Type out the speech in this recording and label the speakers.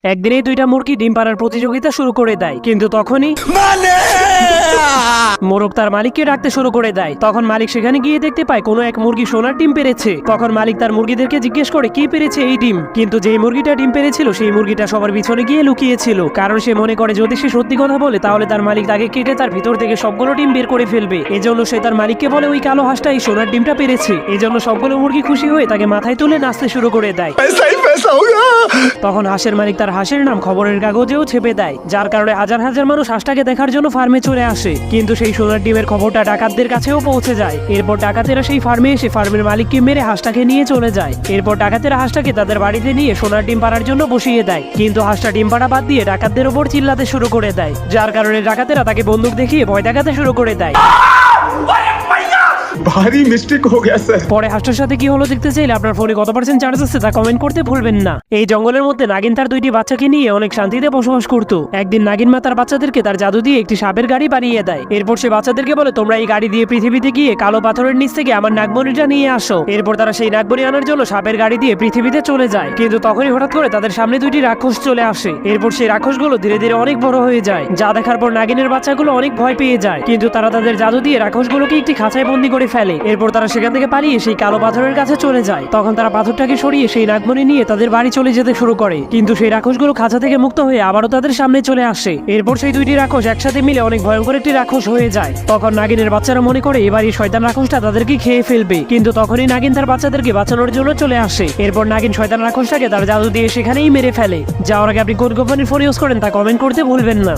Speaker 1: একদিনেই দুইটা মুরগি ডিম পাড়ার প্রতিযোগিতা শুরু করে দেয়, কিন্তু তখনই মোরগ তার মালিককে ডাকতে শুরু করে দেয়। তখন মালিক সেখানে গিয়ে দেখতে পায় কোনো এক মুরগি সোনার ডিম পেরেছে। তখন মালিক তার মুরগিদেরকে জিজ্ঞেস করে কি পেরেছে এই ডিম, কিন্তু যেই মুরগিটা ডিম পেরেছিল সেই মুরগিটা সবার পিছনে গিয়ে লুকিয়েছিল, কারণ সে মনে করে যদি সে সত্যি কথা বলে তাহলে তার মালিক তাকে কেটে তার ভিতর থেকে সবগুলো ডিম বের করে ফেলবে। এজন্য সে তার মালিককে বলে ওই কালো হাঁসটা এই সোনার ডিমটা পেরেছে। এজন্য সবগুলো মুরগি খুশি হয়ে তাকে মাথায় তুলে নাচতে শুরু করে দেয়। তখন হাঁসের মালিক তার হাঁসের নাম খবরের কাগজেও ছেপে দেয়, যার কারণে হাজার হাজার মানুষ হাঁসটাকে দেখার জন্য ফার্মে চলে আসে। কিন্তু সেই সোনার ডিমের খবরটা ডাকাতদের কাছেও পৌঁছে যায়। এরপর ডাকাতেরা সেই ফার্মে এসে ফার্মের মালিককে মেরে হাঁসটাকে নিয়ে চলে যায়। এরপর ডাকাতেরা হাঁসটাকে তাদের বাড়িতে নিয়ে সোনার ডিম পাড়ার জন্য বসিয়ে দেয়, কিন্তু হাঁসটা ডিম পাড়া বাদ দিয়ে ডাকাতদের ওপর চিল্লাতে শুরু করে দেয়, যার কারণে ডাকাতেরা তাকে বন্দুক দেখিয়ে ভয় দেখাতে শুরু করে দেয়।
Speaker 2: भारी मिस्टेक हो गया सर।
Speaker 1: পরে হাঁসটার সাথে কি হলো দেখতে চাইলে আপনার ফোনে কত % চার্জ আছে তা কমেন্ট করতে ভুলবেন না। এই জঙ্গলের মধ্যে নাগিন তার দুইটি বাচ্চাকে নিয়ে অনেক শান্তিতে বসবাস করত। একদিন নাগিন মা তার বাচ্চাদেরকে তার জাদু দিয়ে একটি সাপের গাড়ি বানিয়ে দেয়। এরপর সে বাচ্চাদেরকে বলে তোমরা এই গাড়ি দিয়ে পৃথিবীতে গিয়ে কালো পাথরের নিচ থেকে আমার নাগমণিটা নিয়ে আসো। এরপর তারা সেই নাগমণি আনার জন্য সাপের গাড়ি দিয়ে পৃথিবীতে চলে যায়, কিন্তু তখনই হঠাৎ করে তাদের সামনে দুইটি রাক্ষস চলে আসে। এরপর সেই রাক্ষসগুলো ধীরে ধীরে অনেক বড় হয়ে যায়, যা দেখার পর নাগিনের বাচ্চাগুলো অনেক ভয় পেয়ে যায়, কিন্তু তারা তাদের জাদু দিয়ে রাক্ষসগুলোকে একটি খাঁচায় বন্দি করে ফেলে। এরপর তারা সেখান থেকে পালিয়ে সেই কালো পাথরের কাছে চলে যায়। তখন তারা পাথরটাকে সরিয়ে সেই নাগমণি নিয়ে তাদের বাড়ি চলে যেতে শুরু করে, কিন্তু সেই রাক্ষসগুলো খাঁচা থেকে মুক্ত হয়ে আবারও তাদের সামনে চলে আসে। এরপর সেই দুইটি রাক্ষস একসাথে মিলে অনেক ভয়ঙ্কর একটি রাক্ষস হয়ে যায়। তখন নাগিনের বাচ্চারা মনে করে এবার এই শয়তান রাক্ষসটা তাদেরকে খেয়ে ফেলবে, কিন্তু তখনই নাগিন তার বাচ্চাদেরকে বাঁচানোর জন্য চলে আসে। এরপর নাগিন শয়তান রাক্ষসটাকে তার জাদু দিয়ে সেখানেই মেরে ফেলে। যাওয়ার আগে আপনি কোন কোম্পানির ফোন ইউজ করেন তা কমেন্ট করতে ভুলবেন না।